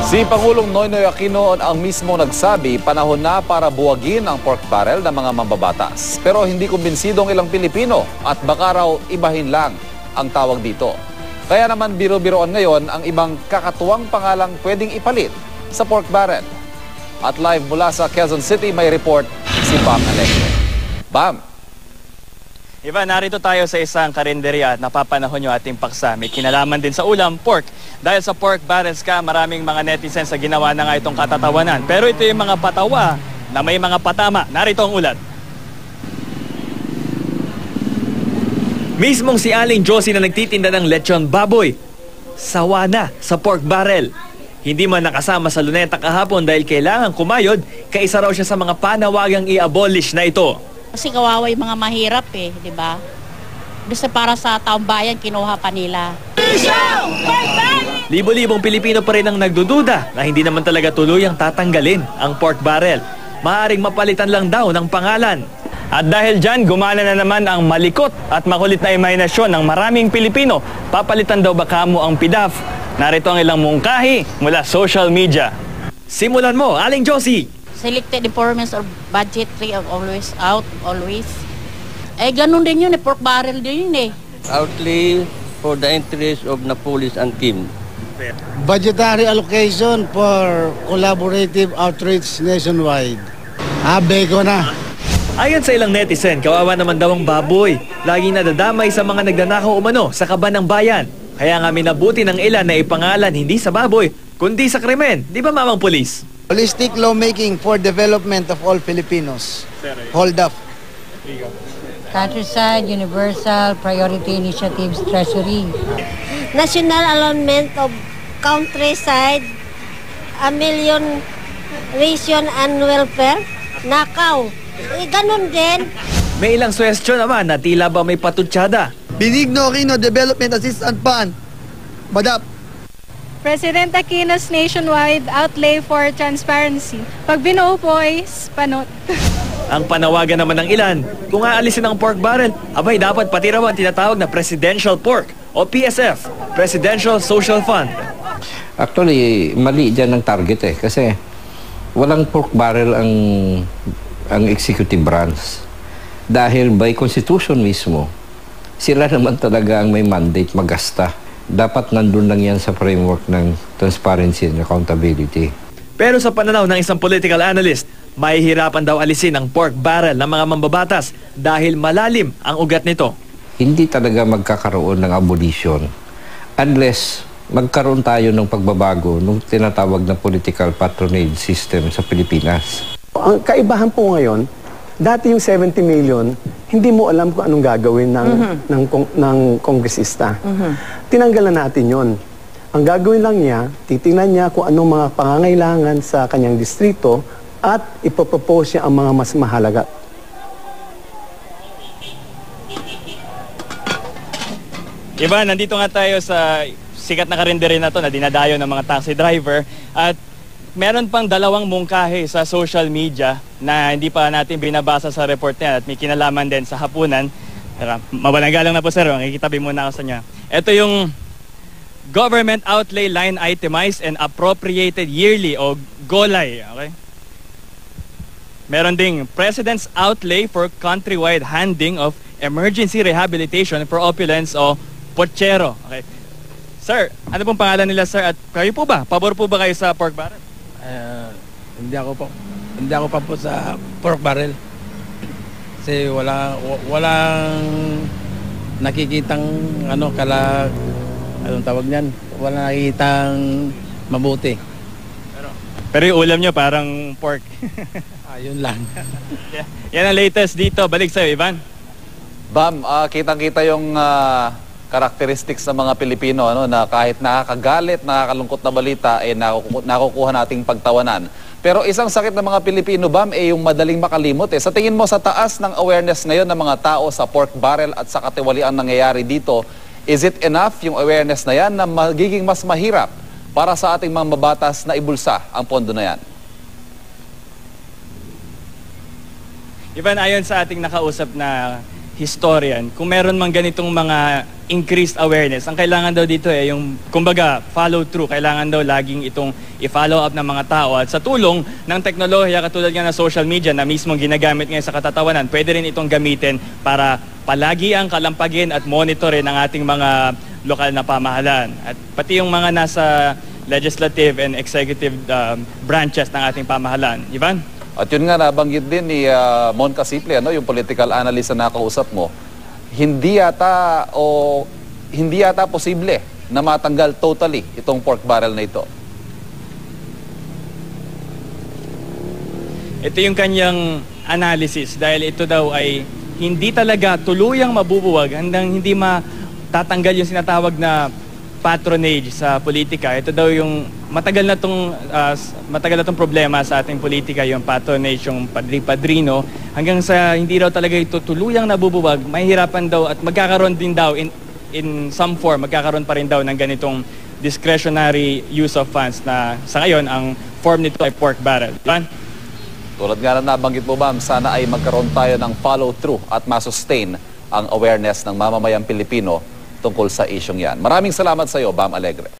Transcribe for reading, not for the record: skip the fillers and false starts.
Si Pangulong Noynoy Aquino ang mismo nagsabi panahon na para buwagin ang pork barrel ng mga mambabatas. Pero hindi kumbinsido ang ilang Pilipino at baka raw ibahin lang ang tawag dito. Kaya naman biro-biroan ngayon ang ibang kakatuwang pangalang pwedeng ipalit sa pork barrel. At live mula sa Quezon City may report si Bam Alegre. Bam! Ivan, narito tayo sa isang karinderya at napapanahon yung ating paksa. May kinalaman din sa ulam, pork. Dahil sa pork barrels ka, maraming mga netizens sa ginawa na nga itong katatawanan. Pero ito yung mga patawa na may mga patama. Narito ang ulat. Mismong si Aling Josie na nagtitinda ng lechon baboy, sawa na sa pork barrel. Hindi man nakasama sa luneta kahapon dahil kailangan kumayod, kaisa raw siya sa mga panawagang i-abolish na ito. Kasi kawawa yung mga mahirap di ba? Basta para sa taong bayan, kinuha pa nila. Libo-libong Pilipino pa rin ang nagdududa na hindi naman talaga tuluyang tatanggalin ang pork barrel. Maaaring mapalitan lang daw ng pangalan. At dahil dyan, gumana na naman ang malikot at makulit na imahinasyon ng maraming Pilipino. Papalitan daw ba kamo ang PDAF? Narito ang ilang mungkahi mula social media. Simulan mo, Aling Josie! Selected informants or budgetary of always out, always. Ganun din yun pork barrel din yun Outlay for the interest of the police and team. Budgetary allocation for collaborative outreach nationwide. Beko na. Ayon sa ilang netizen, kawawa naman daw ang baboy. Laging nadadamay sa mga nagnanakaw umano sa kaban ng bayan. Kaya nga minabuti ng ilan na ipangalan hindi sa baboy, kundi sa krimen. Di ba, Mamang Pulis? Holistic lawmaking for development of all Filipinos. Hold up. Countryside, Universal, Priority Initiatives, Treasury. National Alignment of Countryside, Amelioration and Welfare, Nakaw. Ganun din. May ilang suwestyon naman na tila ba may patutsada. Benigno Aquino Development Assistance Fund. Badap. President Aquino's nationwide outlay for transparency. Pag binuo po is panot. Ang panawagan naman ng ilan, kung aalisin ang pork barrel, abay dapat pati raw ang tinatawag na Presidential Pork o PSF, Presidential Social Fund. Actually, mali dyan ang target kasi walang pork barrel ang executive branch. Dahil by constitution mismo, sila naman talaga ang may mandate magasta. Dapat nandun lang yan sa framework ng transparency and accountability. Pero sa pananaw ng isang political analyst, mahihirapan daw alisin ang pork barrel ng mga mambabatas dahil malalim ang ugat nito. Hindi talaga magkakaroon ng abolition unless magkaroon tayo ng pagbabago ng tinatawag na political patronage system sa Pilipinas. Ang kaibahan po ngayon, dati yung 70 million, hindi mo alam kung anong gagawin ng kongresista. Tinanggalan natin yon. Ang gagawin lang niya, titingnan niya kung anong mga pangangailangan sa kanyang distrito at ipopropose niya ang mga mas mahalaga. Iba, nandito nga tayo sa sikat na karinderya na to na dinadayo ng mga taxi driver at meron pang dalawang mungkahi sa social media na hindi pa natin binabasa sa report niya at may kinalaman din sa hapunan. Mawalang galang na po sir, makikitabi muna ako sa inyo. Ito yung Government Outlay Line Itemized and Appropriated Yearly o GOLAY. Okay? Meron ding President's Outlay for Countrywide Handing of Emergency Rehabilitation for Opulence o POCHERO. Okay. Sir, ano pong pangalan nila sir? At kayo po ba? Pabor po ba kayo sa pork barrel? Hindi ako pa po sa pork barrel. Kasi walang nakikitang anong tawag niyan? Walang nakikitang mabuti. Pero yung ulam nyo parang pork. Yun lang. Yan ang latest dito. Balik sa'yo, Ivan. Bam, kitang-kita yung characteristics ng mga Pilipino na kahit nakakagalit, nakakalungkot na balita nakukuha nating pagtawanan. Pero isang sakit ng mga Pilipino, Bam, yung madaling makalimot. Sa tingin mo sa taas ng awareness ngayon ng mga tao sa pork barrel at sa katiwalian nangyayari dito, is it enough yung awareness na yan na magiging mas mahirap para sa ating mga mabatas na ibulsa ang pondo na yan? Ivan, ayon sa ating nakausap na historian, kung meron mang ganitong mga increased awareness. Ang kailangan daw dito yung kumbaga follow through. Kailangan daw laging itong i-follow up ng mga tao. At sa tulong ng teknolohiya katulad nga ng social media na mismong ginagamit ngayon sa katatawanan, pwede rin itong gamitin para palagi ang kalampagin at monitorin ng ating mga lokal na pamahalaan. At pati yung mga nasa legislative and executive branches ng ating pamahalaan. Ivan? At yun nga nabanggit din ni Mon Casiple, yung political analyst na nakausap mo, hindi yata posible na matanggal totally itong pork barrel na ito. Ito yung kanyang analysis dahil ito daw ay hindi talaga tuluyang mabubuwag hanggang hindi matatanggal yung sinatawag na patronage sa politika. Ito daw yung matagal na tong problema sa ating politika, yung patronage, yung padri-padrino, hanggang sa hindi raw talaga ito tuluyang nabubuwag, mahihirapan daw at magkakaroon din daw in some form, magkakaroon pa rin daw ng ganitong discretionary use of funds na sa ngayon ang form nito ay pork barrel. Diba? Tulad nga na nabanggit mo, Bam, sana ay magkaroon tayo ng follow-through at masustain ang awareness ng mamamayang Pilipino tungkol sa isyong yan. Maraming salamat sa iyo, Bam Alegre.